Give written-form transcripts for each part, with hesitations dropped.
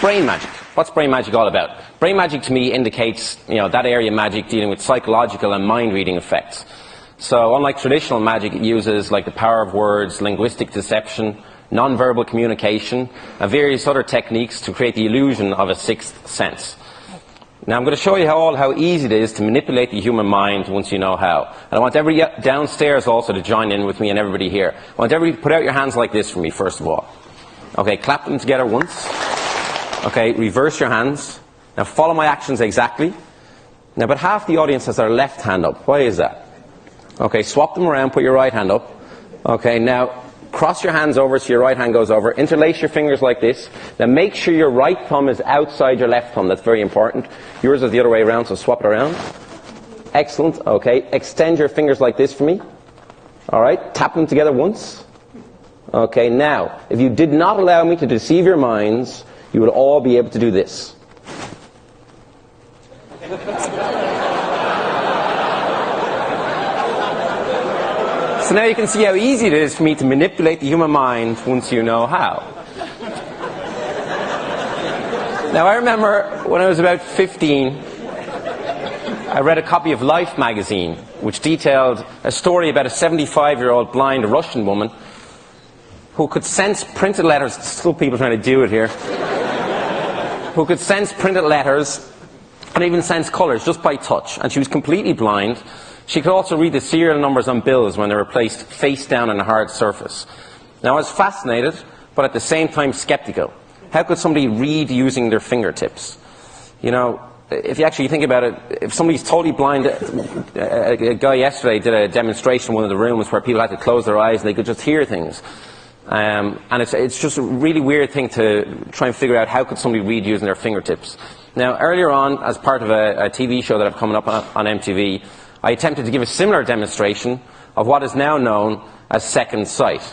brain magic. What's brain magic all about? Brain magic to me indicates, that area of magic dealing with psychological and mind-reading effects. So unlike traditional magic, it uses like the power of words, linguistic deception, non-verbal communication, and various other techniques to create the illusion of a sixth sense. Now I'm going to show you how easy it is to manipulate the human mind once you know how. And I want everybody downstairs also to join in with me and everybody here. I want everybody to put out your hands like this for me first of all. Okay, clap them together once. Okay, reverse your hands. Now follow my actions exactly. Now about half the audience has their left hand up. Why is that? Okay, swap them around, put your right hand up. Okay, now cross your hands over so your right hand goes over. Interlace your fingers like this. Now make sure your right thumb is outside your left thumb. That's very important. Yours is the other way around, so swap it around. Excellent. Okay. Extend your fingers like this for me. All right. Tap them together once. Okay. Now, if you did not allow me to deceive your minds, you would all be able to do this. So now you can see how easy it is for me to manipulate the human mind once you know how. Now I remember when I was about 15, I read a copy of Life magazine, which detailed a story about a 75-year-old blind Russian woman who could sense printed letters. Still people trying to do it here. Who could sense printed letters and even sense colours just by touch. And she was completely blind. She could also read the serial numbers on bills when they were placed face down on a hard surface. Now I was fascinated, but at the same time skeptical. How could somebody read using their fingertips? If you actually think about it, if somebody's totally blind, a guy yesterday did a demonstration in one of the rooms where people had to close their eyes and they could just hear things. And it's just a really weird thing to try and figure out how could somebody read using their fingertips. Now earlier on, as part of a TV show that I've coming up on MTV, I attempted to give a similar demonstration of what is now known as second sight.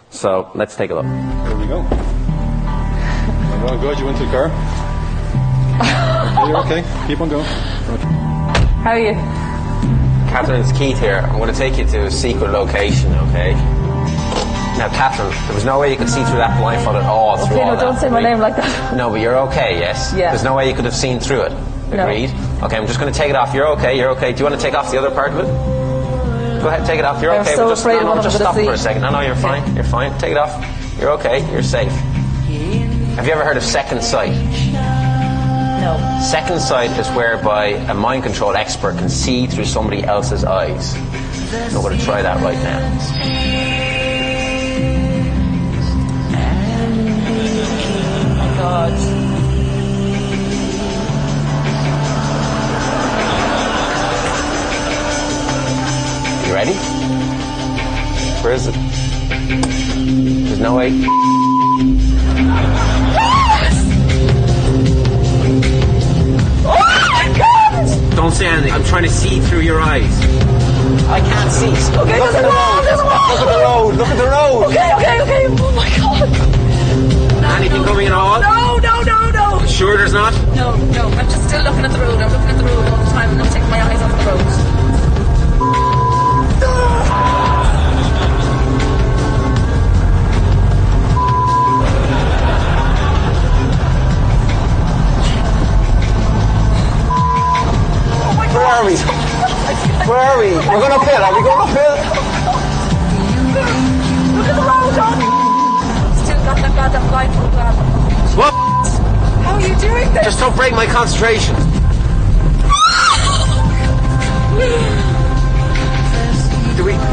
So let's take a look. Here we go. Well, good. You went to the car. Okay, you're okay. Keep on going. How are you? Catherine, it's Keith here. I'm going to take you to a secret location, okay? Now, Catherine, there was no way you could see through that blindfold at all. Okay, no, don't say my name like that. No, but you're okay, yes? Yeah. There's no way you could have seen through it. Agreed? No. Okay, I'm just going to take it off. You're okay, you're okay. Do you want to take off the other part of it? Go ahead, take it off. You're okay. I'm so afraid no, just stop see. for a second. No, you're fine. Okay. You're fine. Take it off. You're okay. You're safe. Have you ever heard of second sight? No. Second sight is whereby a mind control expert can see through somebody else's eyes. I'm going to try that right now. Oh, God. You ready? Where is it? There's no way. Oh my God! Don't say anything. I'm trying to see through your eyes. I can't see. Okay, there's a wall. There's a wall. Look at the road. Look at the road. Okay. Oh my God. Anything coming at all? No. Sure there's not? No. I'm just still looking at the road. I'm looking at the road all the time. I'm not taking my eyes off the road. Where are we? Where are we? We're going uphill. Are we going uphill? Look at the road, John. Still got that goddamn blindfold grab. What? How are you doing this? Just don't break my concentration.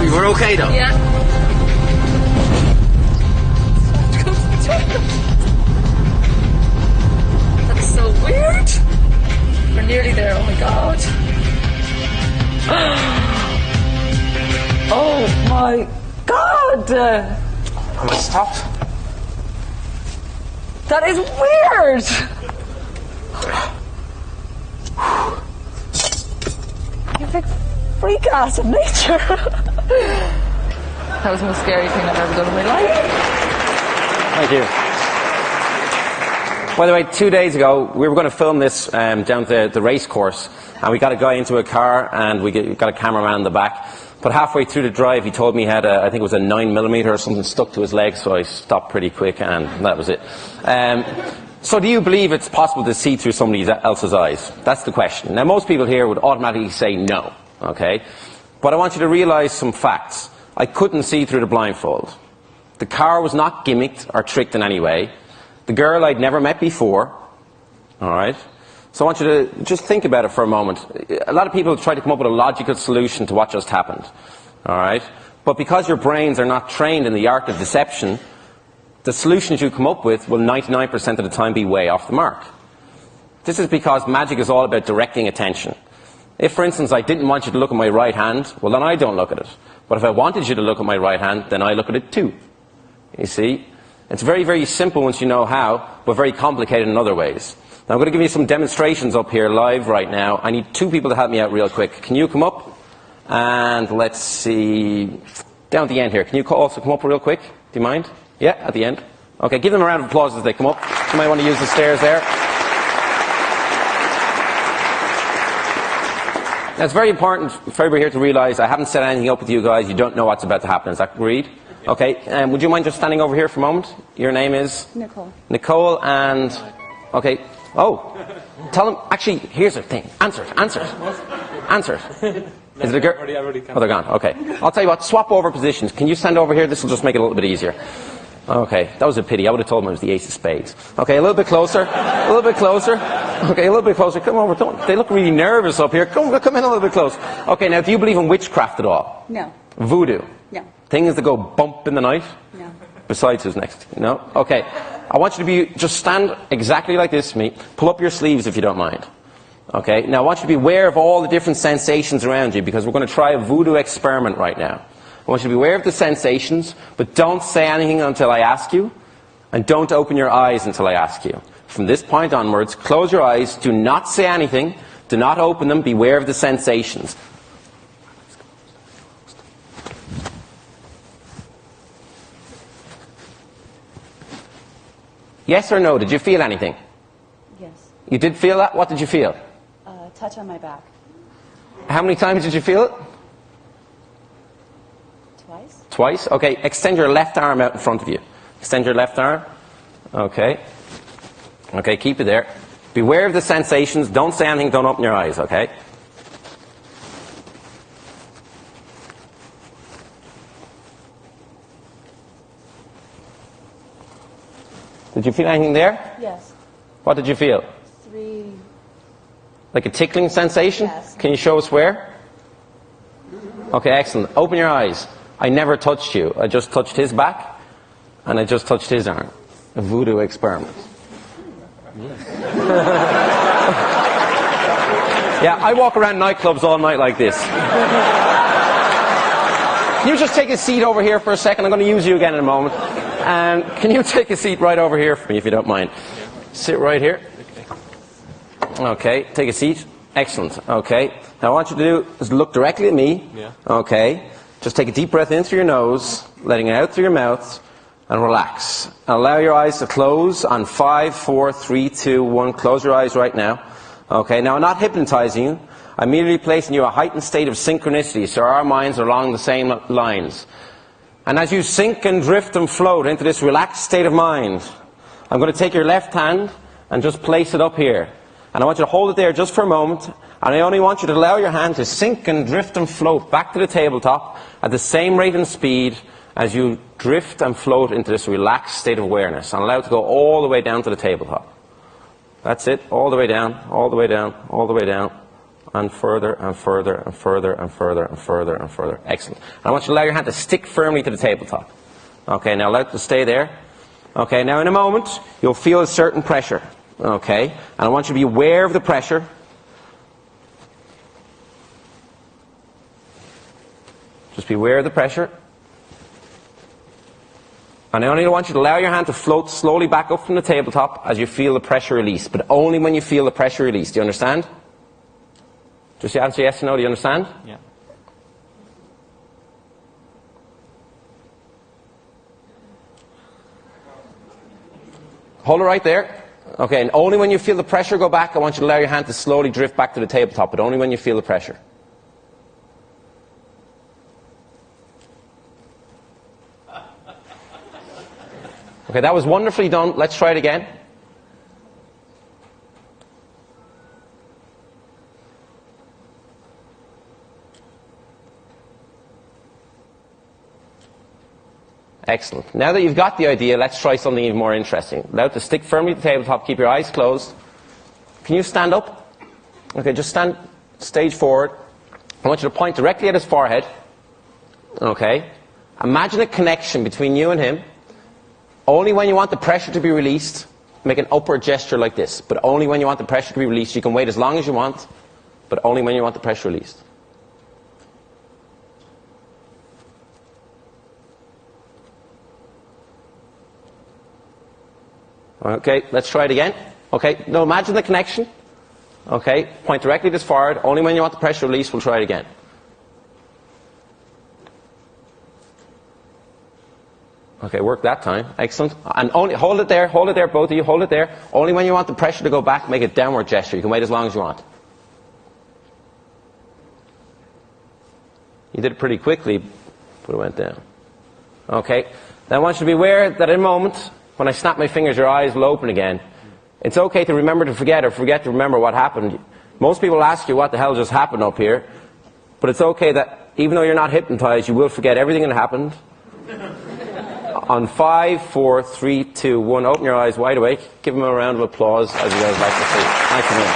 We were okay though? Yeah. That's so weird. We're nearly there, oh my God. Oh my God! Am I stopped? That is weird! You're a big freak ass of nature. That was the most scary thing I've ever done in my life. Thank you. By the way, 2 days ago, we were going to film this down the race course, and we got a guy into a car, and we got a cameraman in the back. But halfway through the drive, he told me he had I think it was a 9mm or something stuck to his leg, so I stopped pretty quick, and that was it. So do you believe it's possible to see through somebody else's eyes? That's the question. Now most people here would automatically say no, okay? But I want you to realize some facts. I couldn't see through the blindfold. The car was not gimmicked or tricked in any way. The girl I'd never met before, alright? So I want you to just think about it for a moment. A lot of people try to come up with a logical solution to what just happened, alright? But because your brains are not trained in the art of deception, the solutions you come up with will 99% of the time be way off the mark. This is because magic is all about directing attention. If, for instance, I didn't want you to look at my right hand, well, then I don't look at it. But if I wanted you to look at my right hand, then I look at it too. You see? It's very, very simple once you know how, but very complicated in other ways. Now, I'm going to give you some demonstrations up here live right now. I need 2 people to help me out real quick. Can you come up? And let's see, down at the end here. Can you also come up real quick? Do you mind? Yeah, at the end. Okay, give them a round of applause as they come up. You might want to use the stairs there. Now, it's very important for everybody here to realize I haven't set anything up with you guys. You don't know what's about to happen. Is that agreed? Okay, would you mind just standing over here for a moment? Your name is? Nicole. Nicole, and... Okay. Oh, tell them... Actually, here's the thing. Answer it. Answer it. Answer it. Is it a girl? Oh, they're gone. Okay. I'll tell you what. Swap over positions. Can you stand over here? This will just make it a little bit easier. Okay. That was a pity. I would have told them it was the ace of spades. Okay, a little bit closer. A little bit closer. Okay, a little bit closer. Come over. Don't, they look really nervous up here. Come in a little bit close. Okay, now, do you believe in witchcraft at all? No. Voodoo? No. Things that go bump in the night? No. Besides, who's next? No? Okay. I want you to be, just stand exactly like this to me. Pull up your sleeves if you don't mind. Okay? Now I want you to be aware of all the different sensations around you, because we're going to try a voodoo experiment right now. I want you to be aware of the sensations, but don't say anything until I ask you, and don't open your eyes until I ask you. From this point onwards, close your eyes, do not say anything, do not open them, beware of the sensations. Yes or no? Did you feel anything? Yes. You did feel that? What did you feel? Touch on my back. How many times did you feel it? Twice. Twice? Okay, extend your left arm out in front of you. Extend your left arm. Okay. Okay, keep it there. Beware of the sensations. Don't say anything. Don't open your eyes, okay? Did you feel anything there? Yes. What did you feel? 3. Like a tickling sensation? Yes. Can you show us where? Okay, excellent. Open your eyes. I never touched you. I just touched his back, and I just touched his arm. A voodoo experiment. Yeah, I walk around nightclubs all night like this. Can you just take a seat over here for a second? I'm going to use you again in a moment. And can you take a seat right over here for me, if you don't mind? Sit right here. Okay, take a seat. Excellent. Okay. Now, what I want you to do is look directly at me. Yeah. Okay. Just take a deep breath in through your nose, letting it out through your mouth, and relax. And allow your eyes to close on 5, 4, 3, 2, 1. Close your eyes right now. Okay. Now, I'm not hypnotizing you. I'm merely placing you in a heightened state of synchronicity, so our minds are along the same lines. And as you sink and drift and float into this relaxed state of mind, I'm going to take your left hand and just place it up here. And I want you to hold it there just for a moment. And I only want you to allow your hand to sink and drift and float back to the tabletop at the same rate and speed as you drift and float into this relaxed state of awareness. And allow it to go all the way down to the tabletop. That's it. All the way down, all the way down, all the way down. And further and further and further and further and further and further. Excellent. And I want you to allow your hand to stick firmly to the tabletop. Okay, now allow it to stay there. Okay, now in a moment, you'll feel a certain pressure. Okay, and I want you to be aware of the pressure. Just be aware of the pressure. And I only want you to allow your hand to float slowly back up from the tabletop as you feel the pressure release. But only when you feel the pressure release. Do you understand? Just answer yes or no. Do you understand? Yeah. Hold it right there. Okay, and only when you feel the pressure go back, I want you to allow your hand to slowly drift back to the tabletop, but only when you feel the pressure. Okay, that was wonderfully done. Let's try it again. Excellent. Now that you've got the idea, let's try something even more interesting. Allow it to stick firmly to the tabletop, keep your eyes closed. Can you stand up? Okay, just stand stage forward. I want you to point directly at his forehead. Okay. Imagine a connection between you and him. Only when you want the pressure to be released, make an upward gesture like this. But only when you want the pressure to be released. You can wait as long as you want, but only when you want the pressure released. Okay, let's try it again. Okay, now imagine the connection. Okay, point directly to his forehead. Only when you want the pressure released, we'll try it again. Okay, work that time. Excellent. And only hold it there, both of you, hold it there. Only when you want the pressure to go back, make a downward gesture. You can wait as long as you want. You did it pretty quickly, but it went down. Okay, now I want you to be aware that in a moment, when I snap my fingers, your eyes will open again. It's okay to remember to forget or forget to remember what happened. Most people ask you what the hell just happened up here, but it's okay that even though you're not hypnotized, you will forget everything that happened. On 5, 4, 3, 2, 1, open your eyes wide awake. Give them a round of applause as you guys like to see. Nice and in.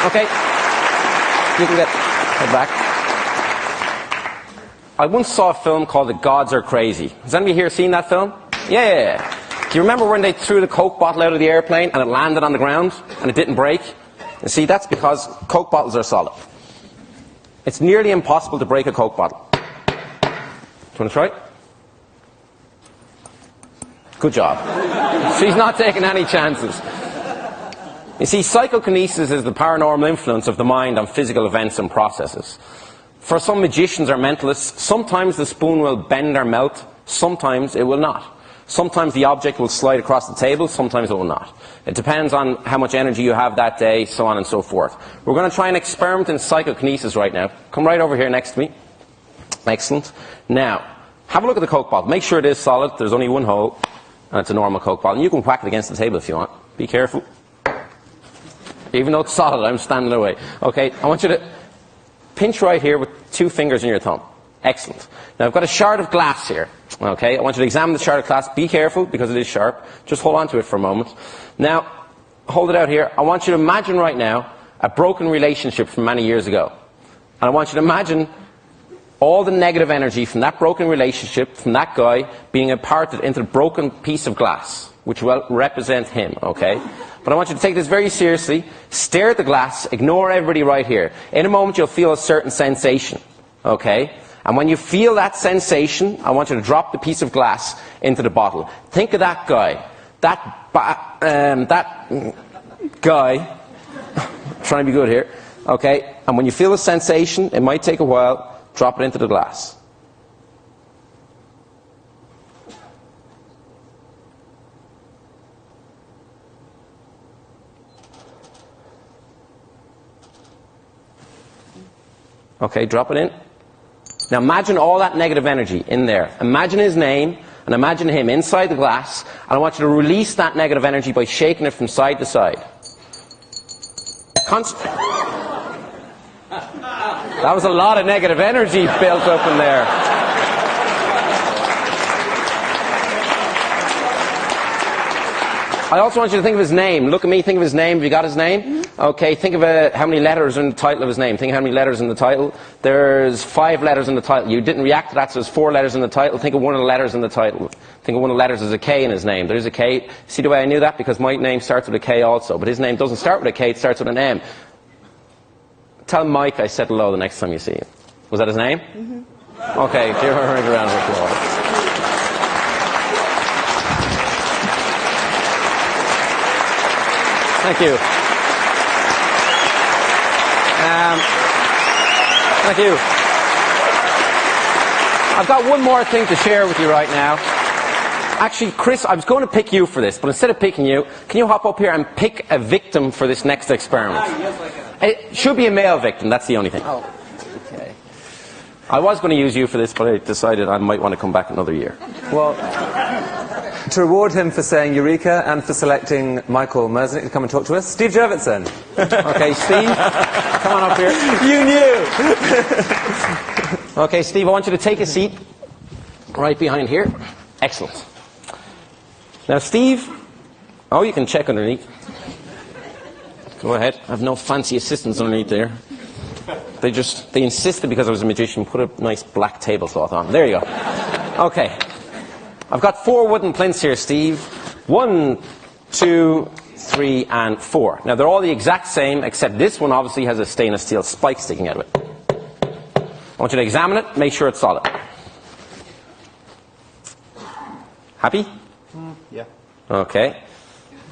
Okay. You can head back. I once saw a film called The Gods Are Crazy. Has anybody here seen that film? Yeah. Do you remember when they threw the Coke bottle out of the airplane and it landed on the ground and it didn't break? And see, that's because Coke bottles are solid. It's nearly impossible to break a Coke bottle. Do you want to try it? Good job. She's not taking any chances. You see, psychokinesis is the paranormal influence of the mind on physical events and processes. For some magicians or mentalists, sometimes the spoon will bend or melt, sometimes it will not. Sometimes the object will slide across the table, sometimes it will not. It depends on how much energy you have that day, so on and so forth. We're going to try an experiment in psychokinesis right now. Come right over here next to me. Excellent. Now, have a look at the Coke bottle. Make sure it is solid. There's only one hole, and it's a normal Coke bottle. And you can whack it against the table if you want. Be careful. Even though it's solid, I'm standing away. Okay, I want you to pinch right here with 2 fingers in your thumb. Excellent. Now I've got a shard of glass here. Okay, I want you to examine the shard of glass. Be careful because it is sharp. Just hold on to it for a moment. Now, hold it out here. I want you to imagine right now a broken relationship from many years ago. And I want you to imagine all the negative energy from that broken relationship, from that guy, being imparted into the broken piece of glass, which will represent him, okay? But I want you to take this very seriously. Stare at the glass. Ignore everybody right here. In a moment, you'll feel a certain sensation, okay? And when you feel that sensation, I want you to drop the piece of glass into the bottle. Think of that guy. That guy. Trying to be good here. Okay? And when you feel a sensation, it might take a while, drop it into the glass. Okay, drop it in. Now imagine all that negative energy in there. Imagine his name and imagine him inside the glass, and I want you to release that negative energy by shaking it from side to side. That was a lot of negative energy built up in there. I also want you to think of his name. Look at me, think of his name. Have you got his name? Okay, think of how many letters are in the title of his name. Think of how many letters in the title. There's 5 letters in the title. You didn't react to that, so there's 4 letters in the title. Think of one of the letters in the title. Think of one of the letters as a K in his name. There's a K. See the way I knew that? Because my name starts with a K also. But his name doesn't start with a K, it starts with an M. Tell Mike I said hello the next time you see him. Was that his name? Mm-hmm. Okay, give her a round of applause. Thank you. Thank you. I've got one more thing to share with you right now. Actually, Chris, I was going to pick you for this, but instead of picking you, can you hop up here and pick a victim for this next experiment? Yes, I can. It should be a male victim, that's the only thing. Oh, okay. I was going to use you for this, but I decided I might want to come back another year. Well, to reward him for saying Eureka and for selecting Michael Merzenich to come and talk to us, Steve Jurvetson. Okay, Steve, come on up here. You knew! Okay, Steve, I want you to take a seat. right behind here. Excellent. Now, Steve, oh, you can check underneath. Go ahead. I have no fancy assistants underneath there. They insisted because I was a magician, put a nice black tablecloth on. There you go. Okay. I've got 4 wooden plinths here, Steve. 1, 2, 3, and 4. Now, they're all the exact same, except this one obviously has a stainless steel spike sticking out of it. I want you to examine it, make sure it's solid. Happy? Yeah. Okay.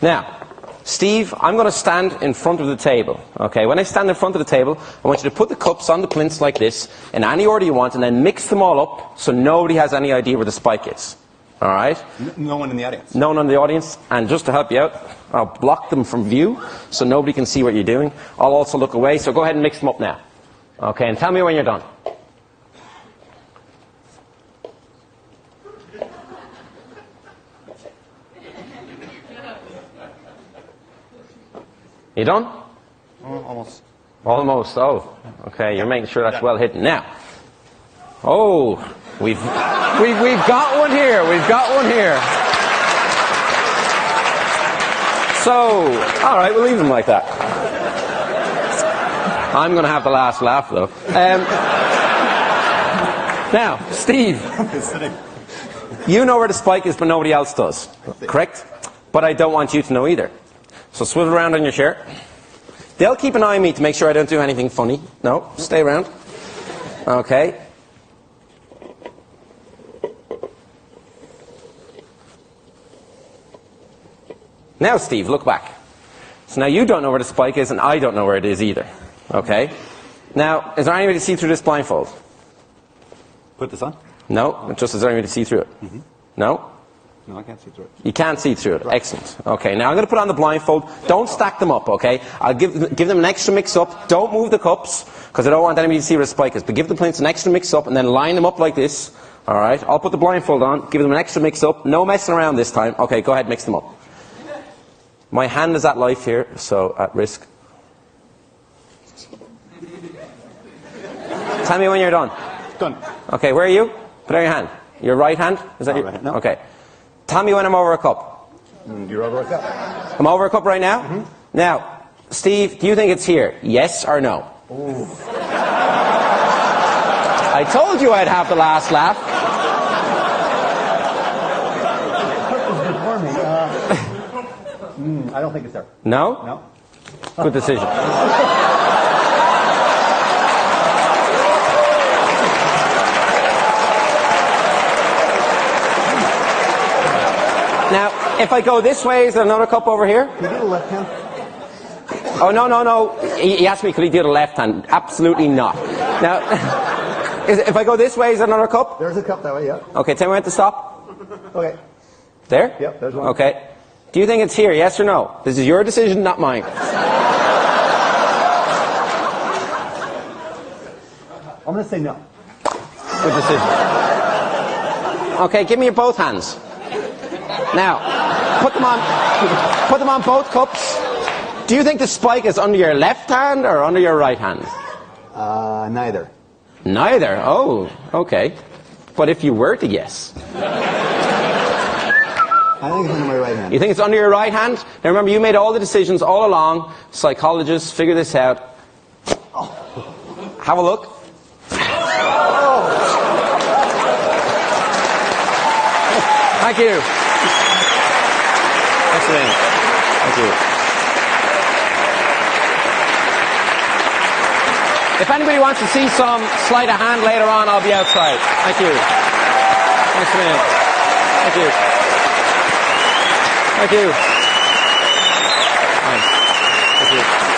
Now, Steve, I'm going to stand in front of the table. Okay, when I stand in front of the table, I want you to put the cups on the plinths like this, in any order you want, and then mix them all up so nobody has any idea where the spike is. All right? No one in the audience. No one in the audience. And just to help you out, I'll block them from view so nobody can see what you're doing. I'll also look away, so go ahead and mix them up now. Okay, and tell me when you're done. You done? Almost. Almost. Oh, okay. You're making sure that's well hidden. Now, oh, we've got one here. We've got one here. So, all right, we'll leave them like that. I'm going to have the last laugh, though. Now, Steve, you know where the spike is, but nobody else does. Correct? But I don't want you to know either. So swivel around on your chair. They'll keep an eye on me to make sure I don't do anything funny. No, stay around. Okay. Now, Steve, look back. So now you don't know where the spike is, and I don't know where it is either. Okay? Now, is there any way to see through this blindfold? Put this on? No? Just is there any way to see through it? Mm-hmm. No? No, I can't see through it. You can't see through it. Right. Excellent. Okay, now I'm going to put on the blindfold. Don't stack them up, okay? I'll give them an extra mix-up. Don't move the cups, because I don't want anybody to see where the spike is. But give the plinths an extra mix-up, and then line them up like this. All right? I'll put the blindfold on, give them an extra mix-up. No messing around this time. Okay, go ahead, mix them up. My hand is at life here, so at risk. Tell me when you're done. Done. Okay, where are you? Put out your hand. Your right hand? Is that your right hand? No. Okay. Tell me when I'm over a cup. You're over a cup. I'm over a cup right now? Mm-hmm. Now, Steve, do you think it's here? Yes or no? Ooh. I told you I'd have the last laugh. I don't think it's there. No? No. Good decision. Now, if I go this way, is there another cup over here? Can you do the left hand? Oh, no. He asked me, could he do the left hand? Absolutely not. Now, if I go this way, is there another cup? There's a cup that way, yeah. Okay, tell me when to stop. Okay. There? Yep, there's one. Okay. Do you think it's here, yes or no? This is your decision, not mine. I'm going to say no. Good decision. Okay, give me both hands. Now, put them on both cups. Do you think the spike is under your left hand or under your right hand? Neither. Neither? Oh, okay. But if you were to guess. I think it's under my right hand. You think it's under your right hand? Now remember, you made all the decisions all along. Psychologists, figure this out. Have a look. Thank you. Excellent. Thank you. If anybody wants to see some sleight of hand later on, I'll be outside. Thank you. Thanks a minute. Thank you. Thank you. Thanks. Thank you.